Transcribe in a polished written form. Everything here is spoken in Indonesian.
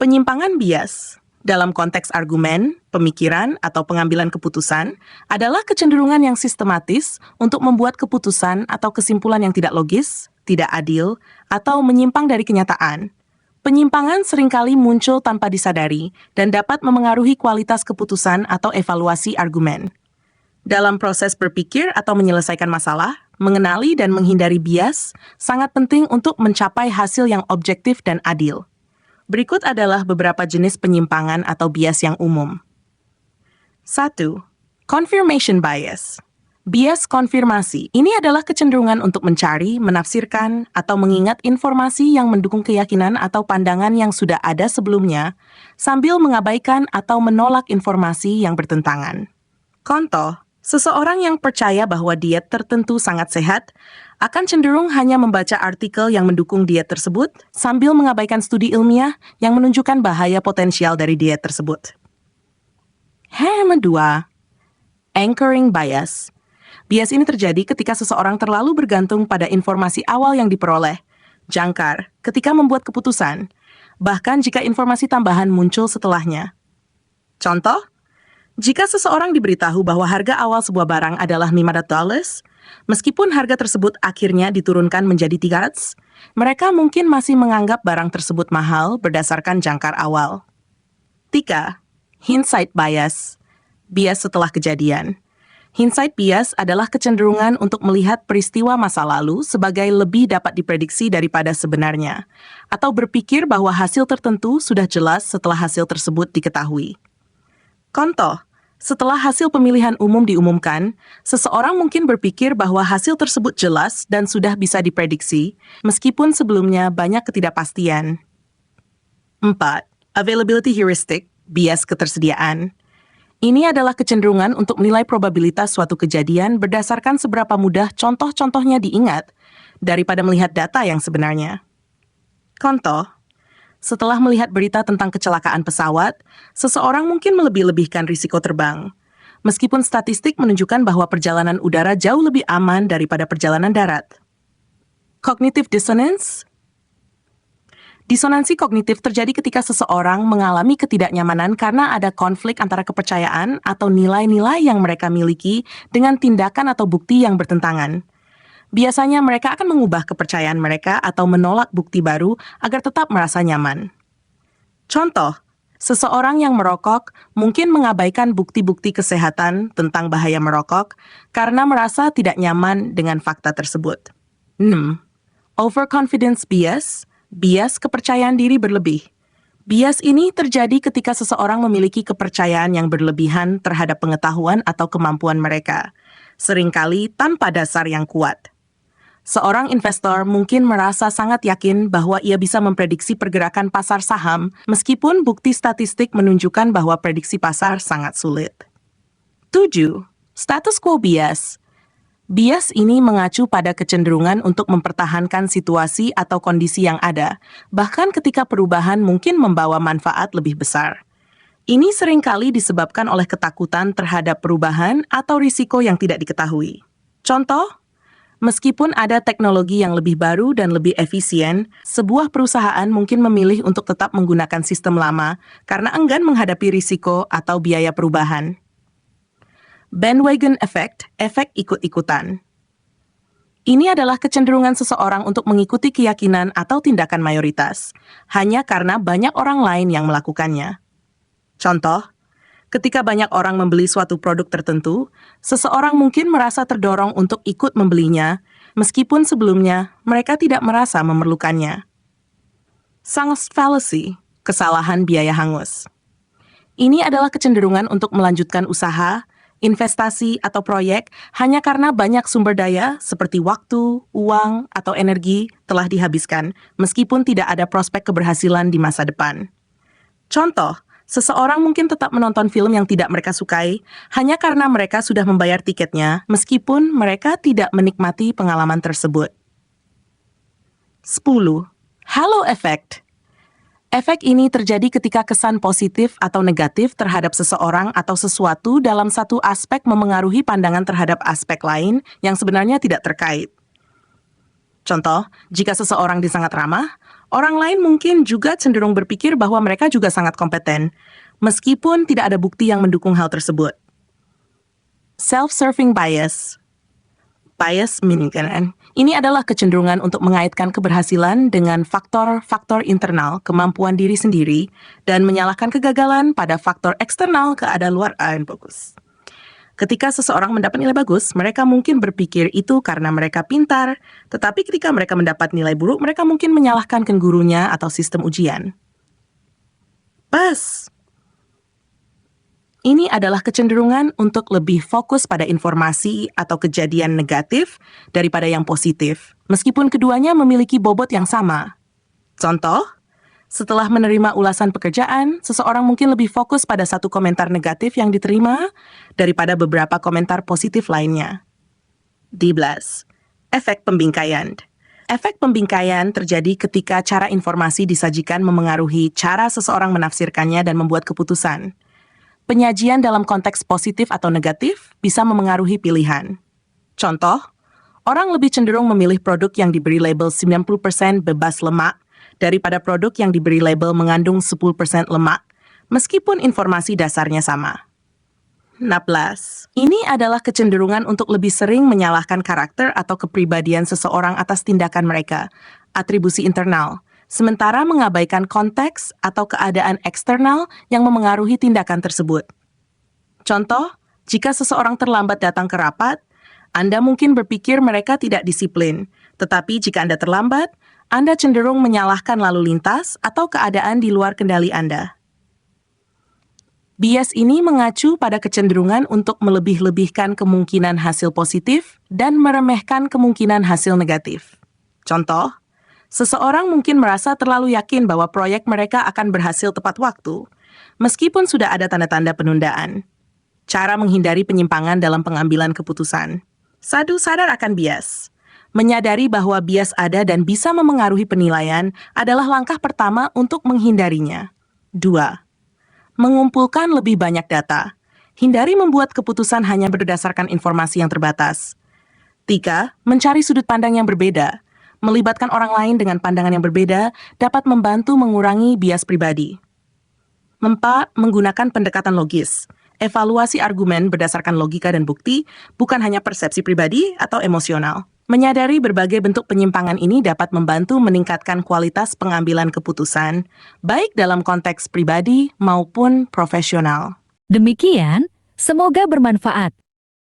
Penyimpangan bias dalam konteks argumen, pemikiran, atau pengambilan keputusan adalah kecenderungan yang sistematis untuk membuat keputusan atau kesimpulan yang tidak logis, tidak adil, atau menyimpang dari kenyataan. Penyimpangan seringkali muncul tanpa disadari dan dapat memengaruhi kualitas keputusan atau evaluasi argumen. Dalam proses berpikir atau menyelesaikan masalah, mengenali dan menghindari bias sangat penting untuk mencapai hasil yang objektif dan adil. Berikut adalah beberapa jenis penyimpangan atau bias yang umum. 1. Confirmation bias. Bias konfirmasi. Ini adalah kecenderungan untuk mencari, menafsirkan, atau mengingat informasi yang mendukung keyakinan atau pandangan yang sudah ada sebelumnya, sambil mengabaikan atau menolak informasi yang bertentangan. Contoh, seseorang yang percaya bahwa diet tertentu sangat sehat akan cenderung hanya membaca artikel yang mendukung diet tersebut sambil mengabaikan studi ilmiah yang menunjukkan bahaya potensial dari diet tersebut. Yang kedua, anchoring bias. Bias ini terjadi ketika seseorang terlalu bergantung pada informasi awal yang diperoleh, jangkar, ketika membuat keputusan, bahkan jika informasi tambahan muncul setelahnya. Contoh, jika seseorang diberitahu bahwa harga awal sebuah barang adalah $500, meskipun harga tersebut akhirnya diturunkan menjadi $300, mereka mungkin masih menganggap barang tersebut mahal berdasarkan jangkar awal. 3. Hindsight bias. Bias setelah kejadian. Hindsight bias adalah kecenderungan untuk melihat peristiwa masa lalu sebagai lebih dapat diprediksi daripada sebenarnya, atau berpikir bahwa hasil tertentu sudah jelas setelah hasil tersebut diketahui. Contoh, setelah hasil pemilihan umum diumumkan, seseorang mungkin berpikir bahwa hasil tersebut jelas dan sudah bisa diprediksi, meskipun sebelumnya banyak ketidakpastian. 4. Availability heuristic, bias ketersediaan. Ini adalah kecenderungan untuk menilai probabilitas suatu kejadian berdasarkan seberapa mudah contoh-contohnya diingat, daripada melihat data yang sebenarnya. Contoh, setelah melihat berita tentang kecelakaan pesawat, seseorang mungkin melebih-lebihkan risiko terbang, meskipun statistik menunjukkan bahwa perjalanan udara jauh lebih aman daripada perjalanan darat. Cognitive dissonance. Disonansi kognitif terjadi ketika seseorang mengalami ketidaknyamanan karena ada konflik antara kepercayaan atau nilai-nilai yang mereka miliki dengan tindakan atau bukti yang bertentangan. Biasanya mereka akan mengubah kepercayaan mereka atau menolak bukti baru agar tetap merasa nyaman. Contoh, seseorang yang merokok mungkin mengabaikan bukti-bukti kesehatan tentang bahaya merokok karena merasa tidak nyaman dengan fakta tersebut. 6. Overconfidence bias, bias kepercayaan diri berlebih. Bias ini terjadi ketika seseorang memiliki kepercayaan yang berlebihan terhadap pengetahuan atau kemampuan mereka, seringkali tanpa dasar yang kuat. Seorang investor mungkin merasa sangat yakin bahwa ia bisa memprediksi pergerakan pasar saham meskipun bukti statistik menunjukkan bahwa prediksi pasar sangat sulit. 7. Status quo bias. Bias ini mengacu pada kecenderungan untuk mempertahankan situasi atau kondisi yang ada, bahkan ketika perubahan mungkin membawa manfaat lebih besar. Ini seringkali disebabkan oleh ketakutan terhadap perubahan atau risiko yang tidak diketahui. Contoh, meskipun ada teknologi yang lebih baru dan lebih efisien, sebuah perusahaan mungkin memilih untuk tetap menggunakan sistem lama karena enggan menghadapi risiko atau biaya perubahan. Bandwagon effect, efek ikut-ikutan. Ini adalah kecenderungan seseorang untuk mengikuti keyakinan atau tindakan mayoritas, hanya karena banyak orang lain yang melakukannya. Contoh, ketika banyak orang membeli suatu produk tertentu, seseorang mungkin merasa terdorong untuk ikut membelinya, meskipun sebelumnya mereka tidak merasa memerlukannya. Sunk fallacy, kesalahan biaya hangus. Ini adalah kecenderungan untuk melanjutkan usaha, investasi, atau proyek hanya karena banyak sumber daya seperti waktu, uang, atau energi telah dihabiskan, meskipun tidak ada prospek keberhasilan di masa depan. Contoh, seseorang mungkin tetap menonton film yang tidak mereka sukai hanya karena mereka sudah membayar tiketnya, meskipun mereka tidak menikmati pengalaman tersebut. 10. Halo effect. Efek ini terjadi ketika kesan positif atau negatif terhadap seseorang atau sesuatu dalam satu aspek memengaruhi pandangan terhadap aspek lain yang sebenarnya tidak terkait. Contoh, jika seseorang disangat ramah, Orang lain mungkin juga cenderung berpikir bahwa mereka juga sangat kompeten, meskipun tidak ada bukti yang mendukung hal tersebut. Self-serving bias. Bias meaning ini adalah kecenderungan untuk mengaitkan keberhasilan dengan faktor-faktor internal kemampuan diri sendiri dan menyalahkan kegagalan pada faktor eksternal keadaan luar yang bagus. Ketika seseorang mendapat nilai bagus, mereka mungkin berpikir itu karena mereka pintar, tetapi ketika mereka mendapat nilai buruk, mereka mungkin menyalahkan gurunya atau sistem ujian. Pas. Ini adalah kecenderungan untuk lebih fokus pada informasi atau kejadian negatif daripada yang positif, meskipun keduanya memiliki bobot yang sama. Contoh, setelah menerima ulasan pekerjaan, seseorang mungkin lebih fokus pada satu komentar negatif yang diterima daripada beberapa komentar positif lainnya. 12. Efek pembingkaian. Efek pembingkaian terjadi ketika cara informasi disajikan memengaruhi cara seseorang menafsirkannya dan membuat keputusan. Penyajian dalam konteks positif atau negatif bisa memengaruhi pilihan. Contoh, orang lebih cenderung memilih produk yang diberi label 90% bebas lemak daripada produk yang diberi label mengandung 10% lemak, meskipun informasi dasarnya sama. 16. Ini adalah kecenderungan untuk lebih sering menyalahkan karakter atau kepribadian seseorang atas tindakan mereka, atribusi internal, sementara mengabaikan konteks atau keadaan eksternal yang memengaruhi tindakan tersebut. Contoh, jika seseorang terlambat datang ke rapat, Anda mungkin berpikir mereka tidak disiplin, tetapi jika Anda terlambat, Anda cenderung menyalahkan lalu lintas atau keadaan di luar kendali Anda. Bias ini mengacu pada kecenderungan untuk melebih-lebihkan kemungkinan hasil positif dan meremehkan kemungkinan hasil negatif. Contoh, seseorang mungkin merasa terlalu yakin bahwa proyek mereka akan berhasil tepat waktu, meskipun sudah ada tanda-tanda penundaan. Cara menghindari penyimpangan dalam pengambilan keputusan. 1. Sadar akan bias. Menyadari bahwa bias ada dan bisa memengaruhi penilaian adalah langkah pertama untuk menghindarinya. 2. Mengumpulkan lebih banyak data. Hindari membuat keputusan hanya berdasarkan informasi yang terbatas. 3. Mencari sudut pandang yang berbeda. Melibatkan orang lain dengan pandangan yang berbeda dapat membantu mengurangi bias pribadi. 4. Menggunakan pendekatan logis. Evaluasi argumen berdasarkan logika dan bukti, bukan hanya persepsi pribadi atau emosional. Menyadari berbagai bentuk penyimpangan ini dapat membantu meningkatkan kualitas pengambilan keputusan, baik dalam konteks pribadi maupun profesional. Demikian, semoga bermanfaat.